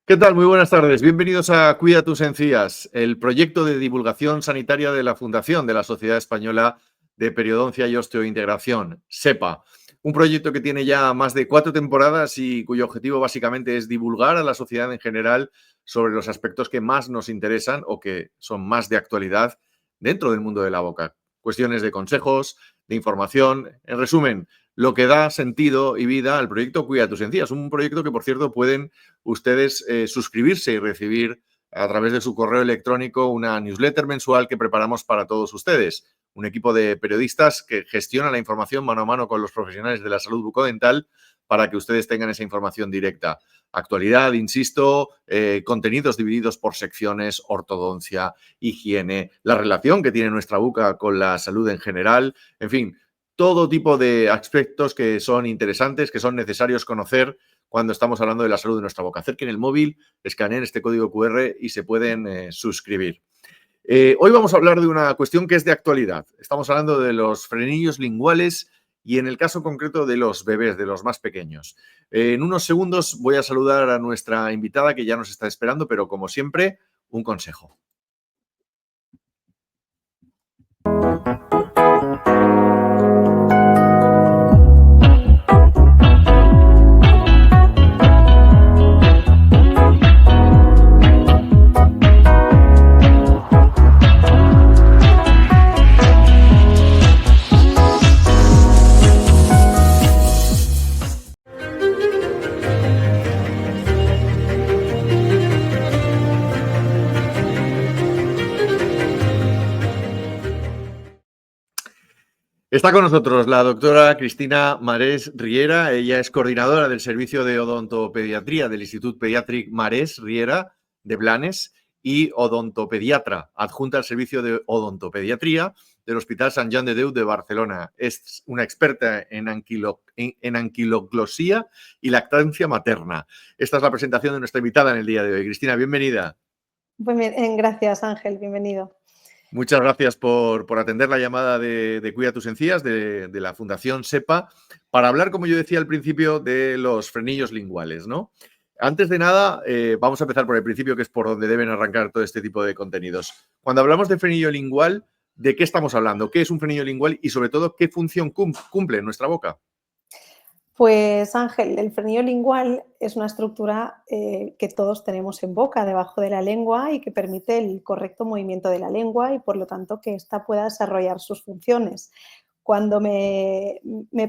¿Qué tal? Muy buenas tardes. Bienvenidos a Cuida tus encías, el proyecto de divulgación sanitaria de la Fundación de la Sociedad Española de Periodoncia y Osteointegración, SEPA. Un proyecto que tiene ya más de 4 temporadas y cuyo objetivo básicamente es divulgar a la sociedad en general sobre los aspectos que más nos interesan o que son más de actualidad dentro del mundo de la boca. Cuestiones de consejos, de información, en resumen, lo que da sentido y vida al proyecto Cuida tus encías. Un proyecto que, por cierto, pueden ustedes suscribirse y recibir a través de su correo electrónico una newsletter mensual que preparamos para todos ustedes. Un equipo de periodistas que gestiona la información mano a mano con los profesionales de la salud bucodental para que ustedes tengan esa información directa. Actualidad, insisto, contenidos divididos por secciones, ortodoncia, higiene, la relación que tiene nuestra boca con la salud en general, en fin, todo tipo de aspectos que son interesantes, que son necesarios conocer cuando estamos hablando de la salud de nuestra boca. Acerquen el móvil, escaneen este código QR y se pueden suscribir. Hoy vamos a hablar de una cuestión que es de actualidad. Estamos hablando de los frenillos linguales y en el caso concreto de los bebés, de los más pequeños. En unos segundos voy a saludar a nuestra invitada que ya nos está esperando, pero como siempre, un consejo. Está con nosotros la doctora Cristina Marés Riera. Ella es coordinadora del Servicio de Odontopediatría del Institut Pediàtric Marés Riera de Blanes y odontopediatra, adjunta al Servicio de Odontopediatría del Hospital Sant Joan de Déu de Barcelona. Es una experta en anquiloglosía y lactancia materna. Esta es la presentación de nuestra invitada en el día de hoy. Cristina, bienvenida. Pues bien, gracias, Ángel, bienvenido. Muchas gracias por atender la llamada de Cuida tus encías, de la Fundación SEPA, para hablar, como yo decía al principio, de los frenillos linguales, ¿no? Antes de nada, vamos a empezar por el principio, que es por donde deben arrancar todo este tipo de contenidos. Cuando hablamos de frenillo lingual, ¿de qué estamos hablando? ¿Qué es un frenillo lingual? Y, sobre todo, ¿qué función cumple en nuestra boca? Pues, Ángel, el frenillo lingual es una estructura que todos tenemos en boca, debajo de la lengua, y que permite el correcto movimiento de la lengua y, por lo tanto, que ésta pueda desarrollar sus funciones. Cuando me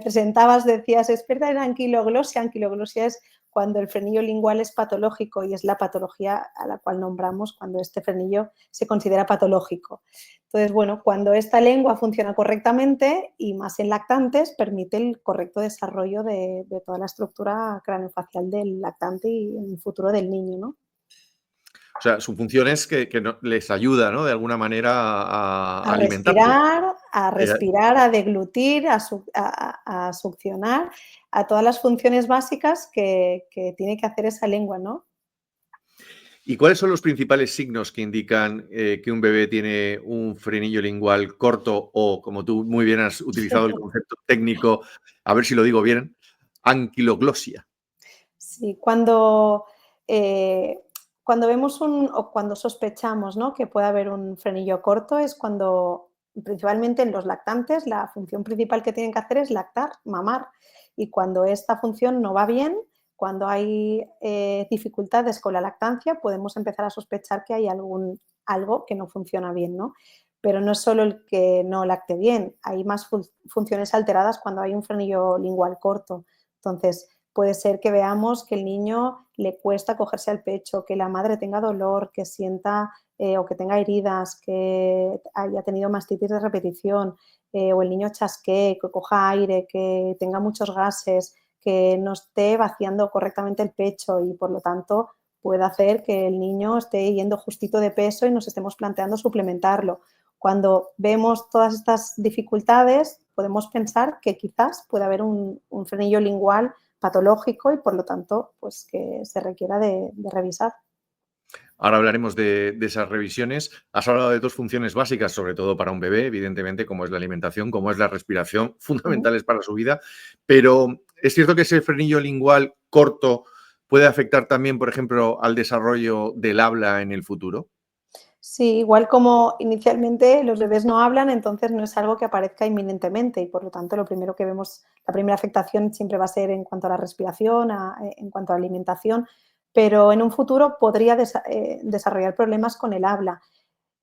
presentabas decías, experta en anquiloglosia. Anquiloglosia es cuando el frenillo lingual es patológico y es la patología a la cual nombramos cuando este frenillo se considera patológico. Entonces, bueno, cuando esta lengua funciona correctamente y más en lactantes, permite el correcto desarrollo de toda la estructura craneofacial del lactante y en el futuro del niño, ¿no? O sea, su función es que les ayuda, ¿no? De alguna manera a alimentarse. Respirar, a deglutir, a succionar, a todas las funciones básicas que tiene que hacer esa lengua, ¿no? ¿Y cuáles son los principales signos que indican que un bebé tiene un frenillo lingual corto o, como tú muy bien has utilizado el concepto técnico, a ver si lo digo bien, anquiloglosia? Sí, cuando vemos o cuando sospechamos, ¿no?, que puede haber un frenillo corto es cuando, principalmente en los lactantes, la función principal que tienen que hacer es lactar, mamar. Y cuando esta función no va bien, cuando hay dificultades con la lactancia, podemos empezar a sospechar que hay algo que no funciona bien, ¿no? Pero no es solo el que no lacte bien, hay más funciones alteradas cuando hay un frenillo lingual corto. Entonces, puede ser que veamos que el niño le cuesta cogerse al pecho, que la madre tenga dolor, que sienta o que tenga heridas, que haya tenido mastitis de repetición, o el niño chasquee, que coja aire, que tenga muchos gases, que no esté vaciando correctamente el pecho y, por lo tanto, puede hacer que el niño esté yendo justito de peso y nos estemos planteando suplementarlo. Cuando vemos todas estas dificultades, podemos pensar que quizás puede haber un frenillo lingual patológico y, por lo tanto, pues que se requiera de revisar. Ahora hablaremos de esas revisiones. Has hablado de 2 funciones básicas, sobre todo para un bebé, evidentemente, como es la alimentación, como es la respiración, fundamentales para su vida. Pero es cierto que ese frenillo lingual corto puede afectar también, por ejemplo, al desarrollo del habla en el futuro? Sí, igual como inicialmente los bebés no hablan, entonces no es algo que aparezca inminentemente y por lo tanto lo primero que vemos, la primera afectación siempre va a ser en cuanto a la respiración, en cuanto a la alimentación, pero en un futuro podría desarrollar problemas con el habla.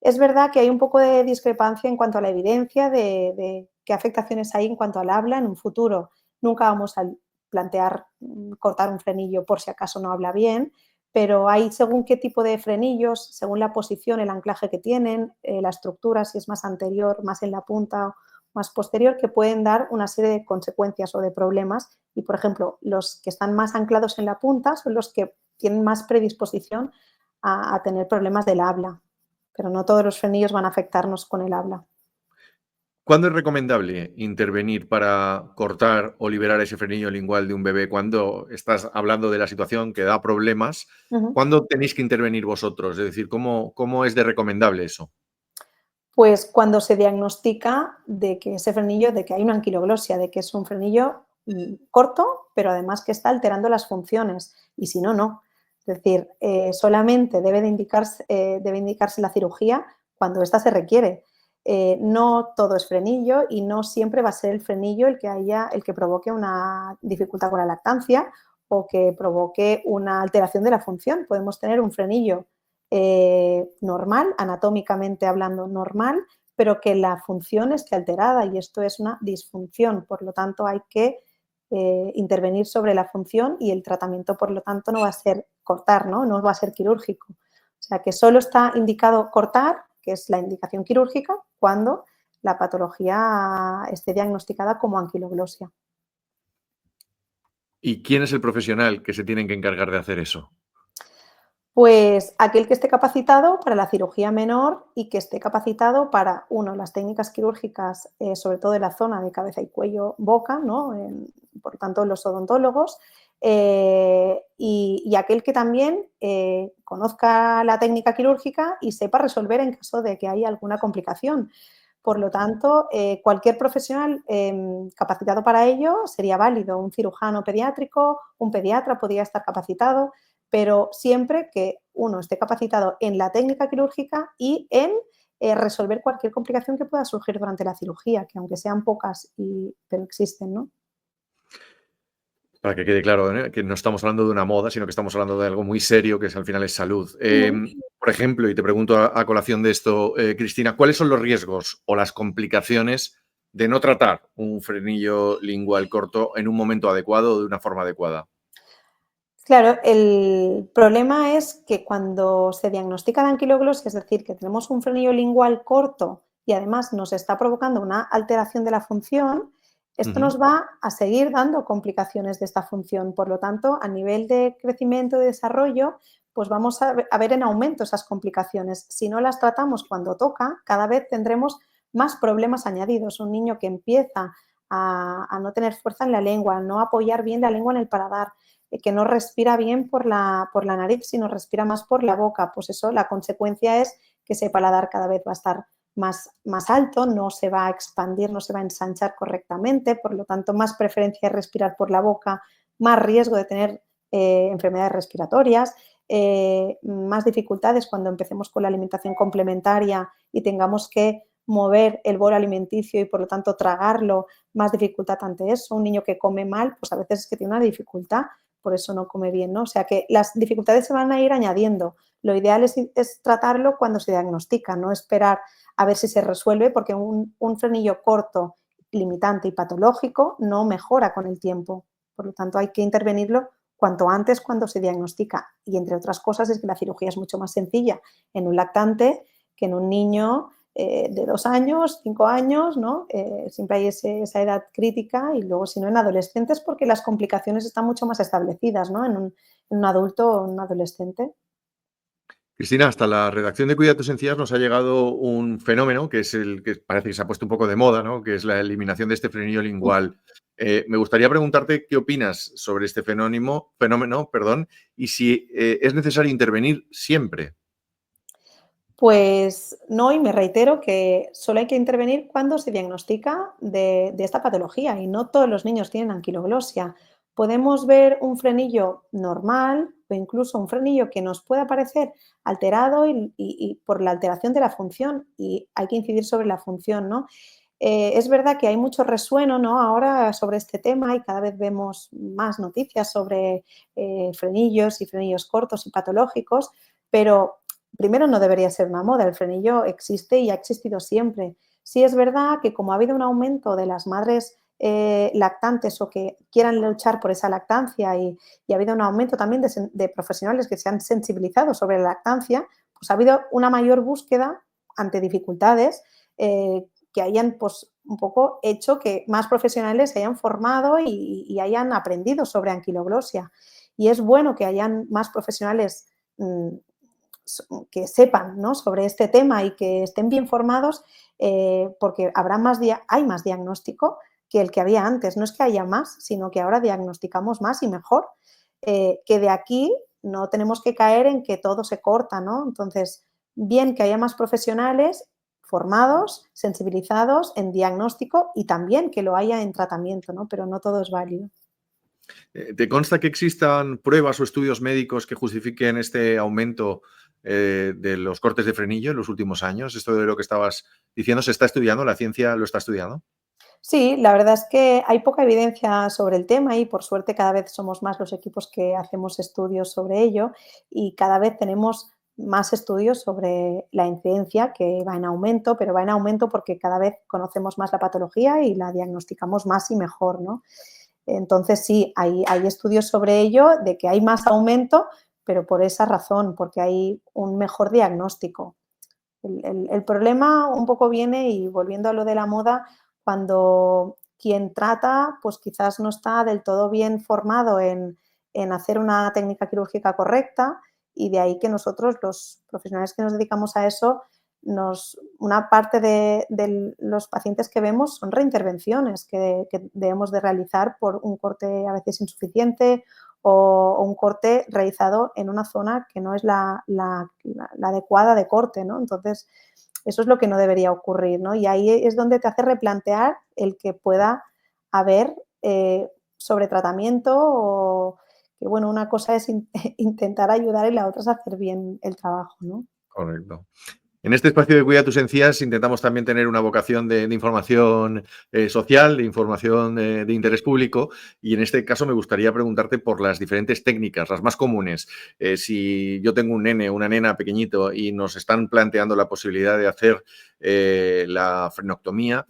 Es verdad que hay un poco de discrepancia en cuanto a la evidencia de qué afectaciones hay en cuanto al habla en un futuro. Nunca vamos a plantear cortar un frenillo por si acaso no habla bien, pero hay según qué tipo de frenillos, según la posición, el anclaje que tienen, la estructura, si es más anterior, más en la punta, más posterior, que pueden dar una serie de consecuencias o de problemas. Y, por ejemplo, los que están más anclados en la punta son los que tienen más predisposición a tener problemas del habla, pero no todos los frenillos van a afectarnos con el habla. ¿Cuándo es recomendable intervenir para cortar o liberar ese frenillo lingual de un bebé? Cuando estás hablando de la situación que da problemas, Ujú. ¿cuándo tenéis que intervenir vosotros? Es decir, ¿cómo es de recomendable eso? Pues cuando se diagnostica de que ese frenillo, de que hay una anquiloglosia, de que es un frenillo corto, pero además que está alterando las funciones, y si no, no. Es decir, solamente debe indicarse la cirugía cuando ésta se requiere. No todo es frenillo y no siempre va a ser el frenillo el que provoque una dificultad con la lactancia o que provoque una alteración de la función. Podemos tener un frenillo normal, anatómicamente hablando normal, pero que la función esté alterada y esto es una disfunción. Por lo tanto, hay que intervenir sobre la función y el tratamiento, por lo tanto, no va a ser cortar, ¿no? No va a ser quirúrgico. O sea, que solo está indicado cortar, que es la indicación quirúrgica, cuando la patología esté diagnosticada como anquiloglosia. ¿Y quién es el profesional que se tiene que encargar de hacer eso? Pues aquel que esté capacitado para la cirugía menor y que esté capacitado para, uno, las técnicas quirúrgicas, sobre todo en la zona de cabeza y cuello, boca, ¿no? Por lo tanto, los odontólogos, y aquel que también conozca la técnica quirúrgica y sepa resolver en caso de que haya alguna complicación. Por lo tanto, cualquier profesional capacitado para ello sería válido. Un cirujano pediátrico, un pediatra podría estar capacitado, pero siempre que uno esté capacitado en la técnica quirúrgica y en resolver cualquier complicación que pueda surgir durante la cirugía, que aunque sean pocas, pero existen, ¿no? Para que quede claro, ¿eh? Que no estamos hablando de una moda, sino que estamos hablando de algo muy serio, que al final es salud. Ujú. Por ejemplo, y te pregunto a colación de esto, Cristina, ¿cuáles son los riesgos o las complicaciones de no tratar un frenillo lingual corto en un momento adecuado o de una forma adecuada? Claro, el problema es que cuando se diagnostica la anquiloglosia, es decir, que tenemos un frenillo lingual corto y además nos está provocando una alteración de la función, esto Ujú. nos va a seguir dando complicaciones de esta función. Por lo tanto, a nivel de crecimiento y desarrollo, pues vamos a ver en aumento esas complicaciones. Si no las tratamos cuando toca, cada vez tendremos más problemas añadidos. Un niño que empieza a no tener fuerza en la lengua, a no apoyar bien la lengua en el paladar, que no respira bien por la nariz, sino respira más por la boca. Pues eso, la consecuencia es que ese paladar cada vez va a estar más alto, no se va a expandir, no se va a ensanchar correctamente, por lo tanto, más preferencia de respirar por la boca, más riesgo de tener enfermedades respiratorias, más dificultades cuando empecemos con la alimentación complementaria y tengamos que mover el bolo alimenticio y por lo tanto tragarlo, más dificultad ante eso. Un niño que come mal, pues a veces es que tiene una dificultad, por eso no come bien, ¿no? O sea que las dificultades se van a ir añadiendo. Lo ideal es tratarlo cuando se diagnostica, no esperar a ver si se resuelve, porque un frenillo corto, limitante y patológico no mejora con el tiempo. Por lo tanto, hay que intervenirlo cuanto antes cuando se diagnostica. Y entre otras cosas es que la cirugía es mucho más sencilla en un lactante que en un niño de 2 años, 5 años, ¿no? Siempre hay esa edad crítica y luego, si no, en adolescentes, porque las complicaciones están mucho más establecidas, ¿no? En un adulto o un adolescente. Cristina, hasta la redacción de Cuida tus encías nos ha llegado un fenómeno que es el que parece que se ha puesto un poco de moda, ¿no? Que es la eliminación de este frenillo lingual. Me gustaría preguntarte qué opinas sobre este fenómeno, perdón, y si es necesario intervenir siempre. Pues no, y me reitero que solo hay que intervenir cuando se diagnostica de esta patología y no todos los niños tienen anquiloglosia. podemos ver un frenillo normal o incluso un frenillo que nos pueda parecer alterado y por la alteración de la función y hay que incidir sobre la función, ¿no? Es verdad que hay mucho resueno, ¿no? Ahora sobre este tema y cada vez vemos más noticias sobre frenillos y frenillos cortos y patológicos, pero primero no debería ser una moda, el frenillo existe y ha existido siempre. Sí es verdad que como ha habido un aumento de las madres lactantes o que quieran luchar por esa lactancia y ha habido un aumento también de profesionales que se han sensibilizado sobre la lactancia, pues ha habido una mayor búsqueda ante dificultades que hayan pues, un poco hecho que más profesionales se hayan formado y hayan aprendido sobre anquiloglosia. Y es bueno que hayan más profesionales que sepan, ¿no?, sobre este tema y que estén bien formados porque hay más diagnóstico que el que había antes. No es que haya más, sino que ahora diagnosticamos más y mejor. Que de aquí no tenemos que caer en que todo se corta, ¿no? Entonces, bien que haya más profesionales formados, sensibilizados en diagnóstico y también que lo haya en tratamiento, ¿no? Pero no todo es válido. ¿Te consta que existan pruebas o estudios médicos que justifiquen este aumento de los cortes de frenillo en los últimos años? Esto de lo que estabas diciendo, ¿se está estudiando? ¿La ciencia lo está estudiando? Sí, la verdad es que hay poca evidencia sobre el tema y por suerte cada vez somos más los equipos que hacemos estudios sobre ello y cada vez tenemos más estudios sobre la incidencia que va en aumento, pero va en aumento porque cada vez conocemos más la patología y la diagnosticamos más y mejor, ¿no? Entonces sí, hay estudios sobre ello de que hay más aumento, pero por esa razón, porque hay un mejor diagnóstico. El problema un poco viene, y volviendo a lo de la moda, cuando quien trata, pues quizás no está del todo bien formado en hacer una técnica quirúrgica correcta y de ahí que nosotros, los profesionales que nos dedicamos a eso, una parte de los pacientes que vemos son reintervenciones que debemos de realizar por un corte a veces insuficiente o un corte realizado en una zona que no es la adecuada de corte, ¿no? Entonces, eso es lo que no debería ocurrir, ¿no? Y ahí es donde te hace replantear el que pueda haber sobretratamiento o que, bueno, una cosa es intentar ayudar y la otra es hacer bien el trabajo, ¿no? Correcto. En este espacio de Cuida tus encías intentamos también tener una vocación de información social, de información de interés público y en este caso me gustaría preguntarte por las diferentes técnicas, las más comunes. Si yo tengo un nene o una nena pequeñito y nos están planteando la posibilidad de hacer la frenectomía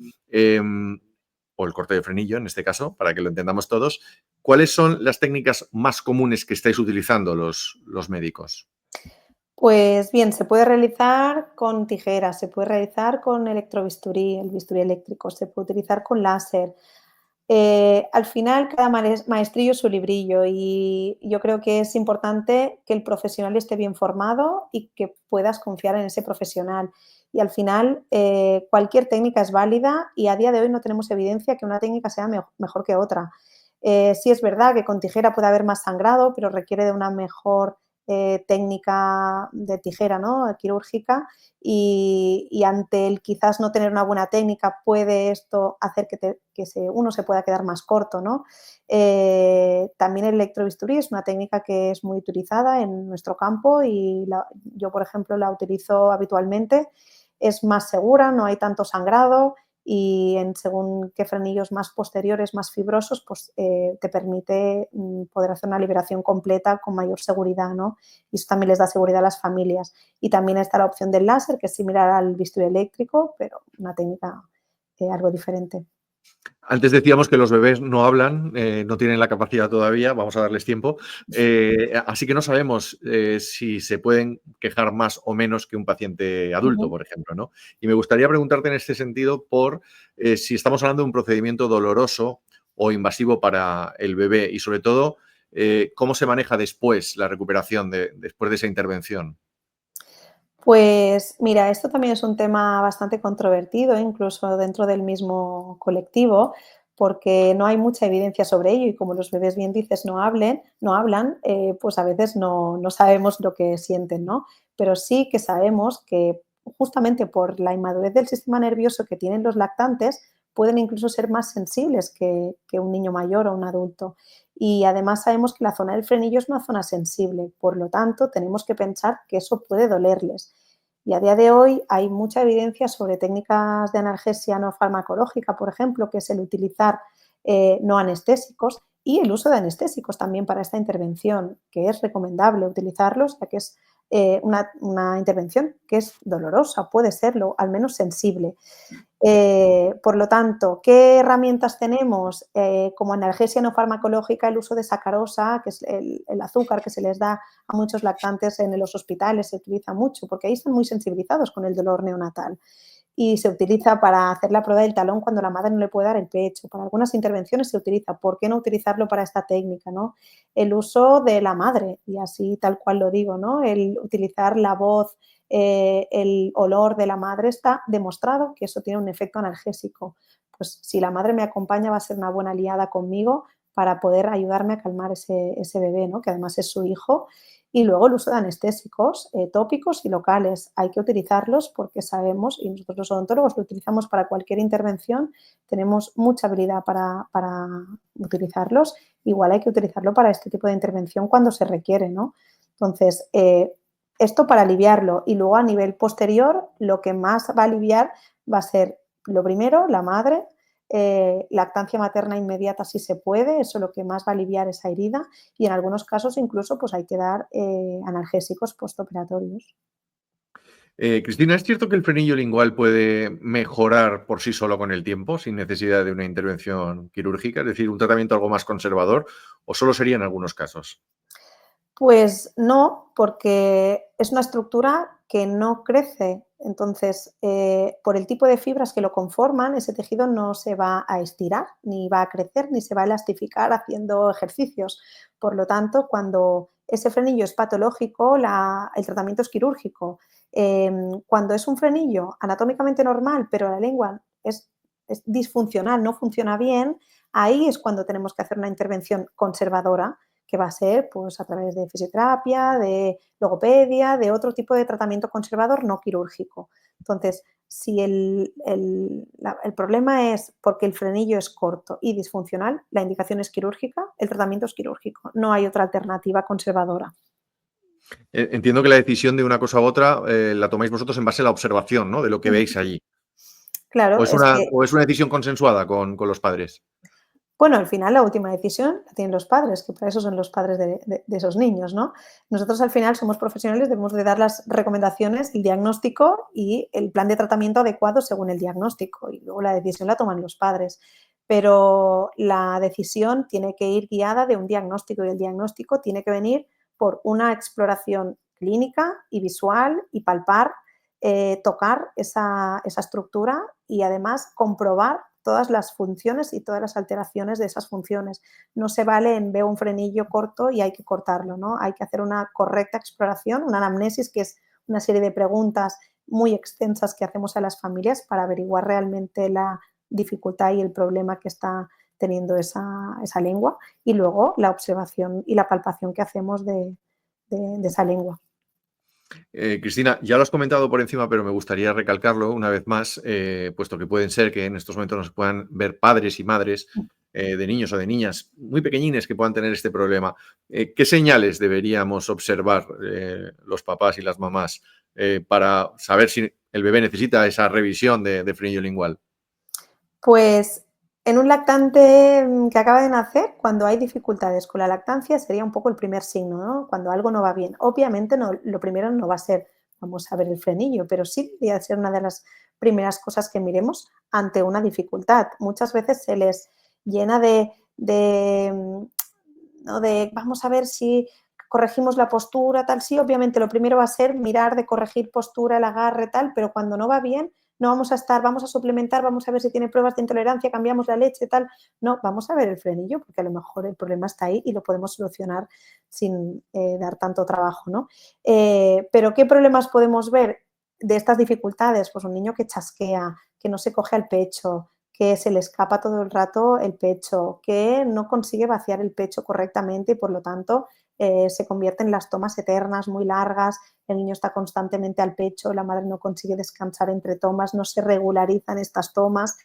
o el corte de frenillo, en este caso, para que lo entendamos todos, ¿cuáles son las técnicas más comunes que estáis utilizando los médicos? Pues bien, se puede realizar con tijeras, se puede realizar con electrobisturí, el bisturí eléctrico, se puede utilizar con láser. Al final, cada maestrillo es su librillo y yo creo que es importante que el profesional esté bien formado y que puedas confiar en ese profesional. Y al final, cualquier técnica es válida y a día de hoy no tenemos evidencia que una técnica sea mejor que otra. Sí es verdad que con tijera puede haber más sangrado, pero requiere de una mejor técnica de tijera, ¿no?, quirúrgica y ante el quizás no tener una buena técnica puede esto hacer uno se pueda quedar más corto, ¿no? También el electrobisturí es una técnica que es muy utilizada en nuestro campo y yo, por ejemplo, la utilizo habitualmente. Es más segura, no hay tanto sangrado y según qué frenillos más posteriores, más fibrosos, pues te permite poder hacer una liberación completa con mayor seguridad, ¿no? Y eso también les da seguridad a las familias. Y también está la opción del láser, que es similar al bisturí eléctrico, pero una técnica algo diferente. Antes decíamos que los bebés no hablan, no tienen la capacidad todavía, vamos a darles tiempo, así que no sabemos si se pueden quejar más o menos que un paciente adulto, Ujú. por ejemplo, ¿no? Y me gustaría preguntarte en este sentido por si estamos hablando de un procedimiento doloroso o invasivo para el bebé y sobre todo cómo se maneja después la recuperación después de esa intervención. Pues mira, esto también es un tema bastante controvertido, incluso dentro del mismo colectivo, porque no hay mucha evidencia sobre ello y como los bebés, bien dices, no hablan, pues a veces no sabemos lo que sienten, ¿no? Pero sí que sabemos que justamente por la inmadurez del sistema nervioso que tienen los lactantes, pueden incluso ser más sensibles que un niño mayor o un adulto. Y además sabemos que la zona del frenillo es una zona sensible, por lo tanto tenemos que pensar que eso puede dolerles. Y a día de hoy hay mucha evidencia sobre técnicas de analgesia no farmacológica, por ejemplo, que es el utilizar no anestésicos y el uso de anestésicos también para esta intervención, que es recomendable utilizarlos, ya que es una intervención que es dolorosa, puede serlo, al menos sensible. Por lo tanto, ¿qué herramientas tenemos? Como analgesia no farmacológica, el uso de sacarosa, que es el azúcar que se les da a muchos lactantes en los hospitales, se utiliza mucho, porque ahí están muy sensibilizados con el dolor neonatal. Y se utiliza para hacer la prueba del talón cuando la madre no le puede dar el pecho. Para algunas intervenciones se utiliza. ¿Por qué no utilizarlo para esta técnica, no? El uso de la madre, y así tal cual lo digo, ¿no? El utilizar la voz, el olor de la madre, está demostrado que eso tiene un efecto analgésico. Pues si la madre me acompaña va a ser una buena aliada conmigo para poder ayudarme a calmar ese bebé, ¿no? Que además es su hijo. Y luego el uso de anestésicos tópicos y locales. Hay que utilizarlos porque sabemos, y nosotros los odontólogos lo utilizamos para cualquier intervención, tenemos mucha habilidad para utilizarlos. Igual hay que utilizarlo para este tipo de intervención cuando se requiere, ¿no? Entonces, esto para aliviarlo. Y luego a nivel posterior, lo que más va a aliviar va a ser, lo primero, la madre, lactancia materna inmediata si se puede, eso es lo que más va a aliviar esa herida, y en algunos casos incluso pues hay que dar analgésicos postoperatorios. Cristina, ¿es cierto que el frenillo lingual puede mejorar por sí solo con el tiempo, sin necesidad de una intervención quirúrgica? Es decir, un tratamiento algo más conservador, o solo sería en algunos casos. Pues no, porque es una estructura que no crece. Entonces, por el tipo de fibras que lo conforman, ese tejido no se va a estirar, ni va a crecer, ni se va a elastificar haciendo ejercicios. Por lo tanto, cuando ese frenillo es patológico, el tratamiento es quirúrgico. Cuando es un frenillo anatómicamente normal, pero la lengua es disfuncional, no funciona bien, ahí es cuando tenemos que hacer una intervención conservadora, que va a ser pues, a través de fisioterapia, de logopedia, de otro tipo de tratamiento conservador no quirúrgico. Entonces, si el problema es porque el frenillo es corto y disfuncional, la indicación es quirúrgica, el tratamiento es quirúrgico, no hay otra alternativa conservadora. Entiendo que la decisión de una cosa u otra la tomáis vosotros en base a la observación, ¿no? De lo que Ujú. veis allí. Claro, es que O es una decisión consensuada con los padres? bueno, al final la última decisión la tienen los padres, que para eso son los padres de esos niños, ¿no? Nosotros al final somos profesionales, debemos de dar las recomendaciones, el diagnóstico y el plan de tratamiento adecuado según el diagnóstico, y luego la decisión la toman los padres. Pero la decisión tiene que ir guiada de un diagnóstico, y el diagnóstico tiene que venir por una exploración clínica y visual y palpar, tocar esa estructura y además comprobar todas las funciones y todas las alteraciones de esas funciones. No se vale en veo un frenillo corto y hay que cortarlo, ¿no? Hay que hacer una correcta exploración, una anamnesis, que es una serie de preguntas muy extensas que hacemos a las familias para averiguar realmente la dificultad y el problema que está teniendo esa lengua, y luego la observación y la palpación que hacemos de esa lengua. Cristina, ya lo has comentado por encima, pero me gustaría recalcarlo una vez más, puesto que pueden ser que en estos momentos nos puedan ver padres y madres de niños o de niñas muy pequeñines que puedan tener este problema. ¿Qué señales deberíamos observar los papás y las mamás para saber si el bebé necesita esa revisión de frenillo lingual? Pues en un lactante que acaba de nacer, cuando hay dificultades con la lactancia, sería un poco el primer signo, ¿no? Cuando algo no va bien. Obviamente no, lo primero no va a ser, vamos a ver el frenillo, pero sí debería ser una de las primeras cosas que miremos ante una dificultad. Muchas veces se les llena ¿no? de vamos a ver si corregimos la postura, tal. Sí, obviamente lo primero va a ser mirar de corregir postura, el agarre, tal, pero cuando no va bien, no vamos a estar, vamos a suplementar, vamos a ver si tiene pruebas de intolerancia, cambiamos la leche, tal. No, vamos a ver el frenillo, porque a lo mejor el problema está ahí y lo podemos solucionar sin dar tanto trabajo, ¿no? Pero ¿qué problemas podemos ver de estas dificultades? Pues un niño que chasquea, que no se coge al pecho, que se le escapa todo el rato el pecho, que no consigue vaciar el pecho correctamente y por lo tanto se convierten en las tomas eternas, muy largas, el niño está constantemente al pecho, la madre no consigue descansar entre tomas, no se regularizan estas tomas,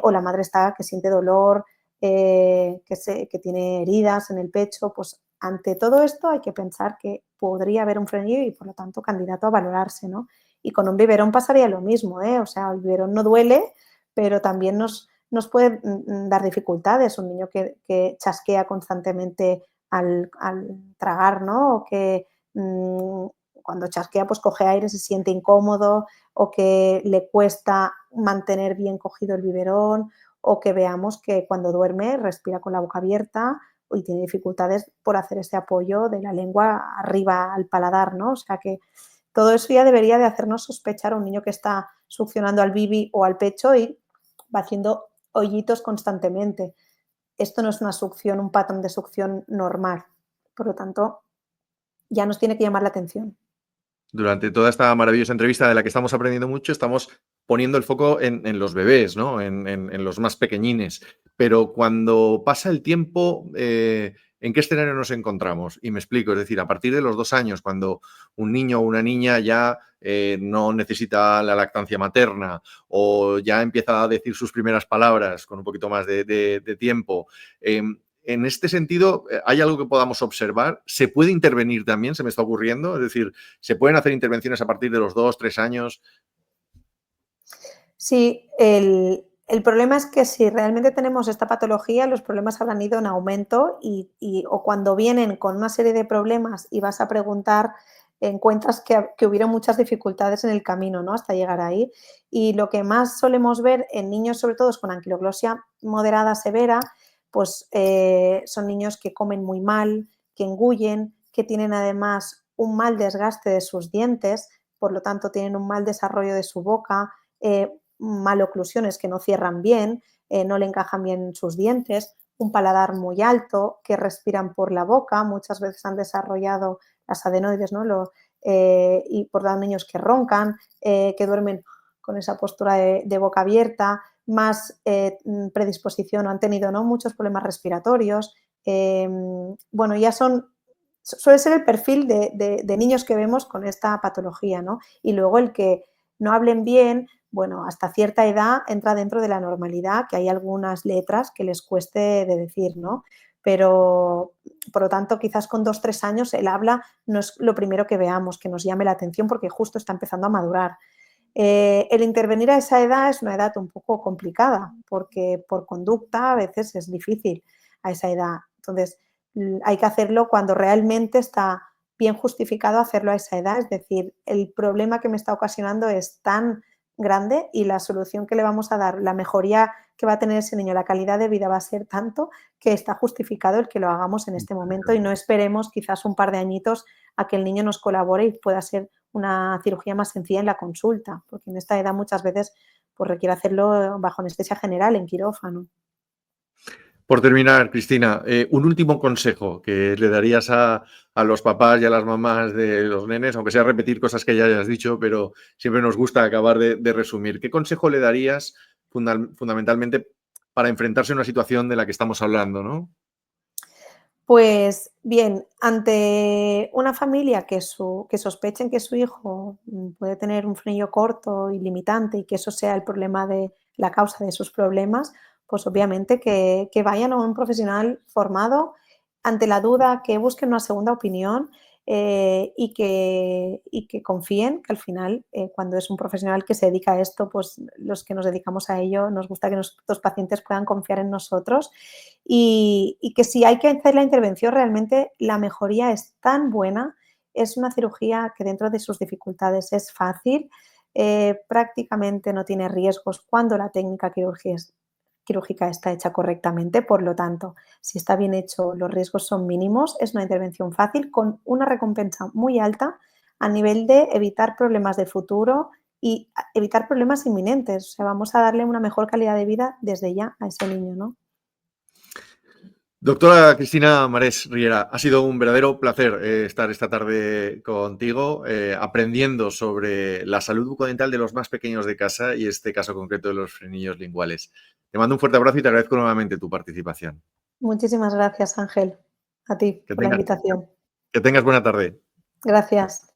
o la madre está que siente dolor, que tiene heridas en el pecho, pues ante todo esto hay que pensar que podría haber un frenillo y por lo tanto candidato a valorarse, ¿no? Y con un biberón pasaría lo mismo, ¿eh? O sea, el biberón no duele, pero también nos puede dar dificultades. Un niño que chasquea constantemente al tragar, ¿no? O que cuando chasquea pues coge aire, se siente incómodo o que le cuesta mantener bien cogido el biberón o que veamos que cuando duerme respira con la boca abierta y tiene dificultades por hacer ese apoyo de la lengua arriba al paladar, ¿no? O sea que todo eso ya debería de hacernos sospechar a un niño que está succionando al bibi o al pecho y va haciendo hoyitos constantemente. Esto no es una succión, un patrón de succión normal. Por lo tanto, ya nos tiene que llamar la atención. Durante toda esta maravillosa entrevista de la que estamos aprendiendo mucho, estamos poniendo el foco en los bebés, ¿no? En los más pequeñines. Pero cuando pasa el tiempo, ¿en qué escenario nos encontramos? Y me explico, es decir, a partir de los 2 años, cuando un niño o una niña ya no necesita la lactancia materna o ya empieza a decir sus primeras palabras con un poquito más de tiempo, en este sentido, ¿hay algo que podamos observar? ¿Se puede intervenir también? Se me está ocurriendo. Es decir, ¿se pueden hacer intervenciones a partir de los 2, 3 años? Sí, el problema es que si realmente tenemos esta patología, los problemas habrán ido en aumento o cuando vienen con una serie de problemas y vas a preguntar, encuentras que hubieron muchas dificultades en el camino, ¿no? Hasta llegar ahí. Y lo que más solemos ver en niños, sobre todo con anquiloglosia moderada severa, pues son niños que comen muy mal, que engullen, que tienen además un mal desgaste de sus dientes, por lo tanto tienen un mal desarrollo de su boca, maloclusiones que no cierran bien, no le encajan bien sus dientes, un paladar muy alto, que respiran por la boca, muchas veces han desarrollado las adenoides, ¿no? Y por tanto niños que roncan, que duermen con esa postura de boca abierta, más predisposición o han tenido, ¿no?, muchos problemas respiratorios. Bueno, ya suele ser el perfil de niños que vemos con esta patología, ¿no? Y luego el que no hablen bien, bueno, hasta cierta edad entra dentro de la normalidad, que hay algunas letras que les cueste de decir, ¿no? Pero, por lo tanto, quizás con 2, 3 años el habla no es lo primero que veamos, que nos llame la atención porque justo está empezando a madurar. El intervenir a esa edad es una edad un poco complicada porque por conducta a veces es difícil a esa edad. Entonces, hay que hacerlo cuando realmente está bien justificado hacerlo a esa edad, es decir, el problema que me está ocasionando es tan grande y la solución que le vamos a dar, la mejoría que va a tener ese niño, la calidad de vida va a ser tanto que está justificado el que lo hagamos en este momento y no esperemos quizás un par de añitos a que el niño nos colabore y pueda ser una cirugía más sencilla en la consulta, porque en esta edad muchas veces pues, requiere hacerlo bajo anestesia general en quirófano. Por terminar, Cristina, un último consejo que le darías a los papás y a las mamás de los nenes, aunque sea repetir cosas que ya hayas dicho, pero siempre nos gusta acabar de resumir. ¿Qué consejo le darías fundamentalmente para enfrentarse a una situación de la que estamos hablando, ¿no? Pues bien, ante una familia que sospechen que su hijo puede tener un frenillo corto y limitante y que eso sea el problema de la causa de sus problemas, pues obviamente que vayan a un profesional formado. Ante la duda, que busquen una segunda opinión y que confíen que al final, cuando es un profesional que se dedica a esto, pues los que nos dedicamos a ello, nos gusta que nuestros pacientes puedan confiar en nosotros y que si hay que hacer la intervención, realmente la mejoría es tan buena, es una cirugía que dentro de sus dificultades es fácil, prácticamente no tiene riesgos cuando la técnica quirúrgica está hecha correctamente, por lo tanto, si está bien hecho, los riesgos son mínimos, es una intervención fácil con una recompensa muy alta a nivel de evitar problemas de futuro y evitar problemas inminentes. O sea, vamos a darle una mejor calidad de vida desde ya a ese niño, ¿no? Doctora Cristina Marés Riera, ha sido un verdadero placer estar esta tarde contigo aprendiendo sobre la salud bucodental de los más pequeños de casa y este caso concreto de los frenillos linguales. Te mando un fuerte abrazo y te agradezco nuevamente tu participación. Muchísimas gracias, Ángel, a ti Que por la tengas, invitación. Que tengas buena tarde. Gracias.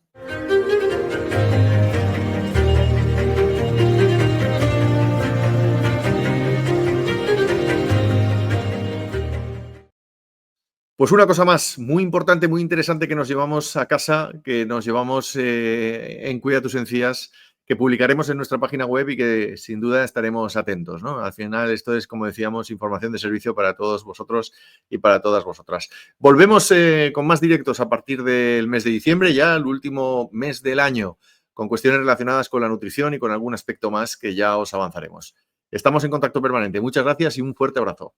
Pues una cosa más, muy importante, muy interesante que nos llevamos a casa, que nos llevamos en Cuida tus encías, que publicaremos en nuestra página web y que sin duda estaremos atentos, ¿no? Al final esto es, como decíamos, información de servicio para todos vosotros y para todas vosotras. Volvemos con más directos a partir del mes de diciembre, ya el último mes del año, con cuestiones relacionadas con la nutrición y con algún aspecto más que ya os avanzaremos. Estamos en contacto permanente. Muchas gracias y un fuerte abrazo.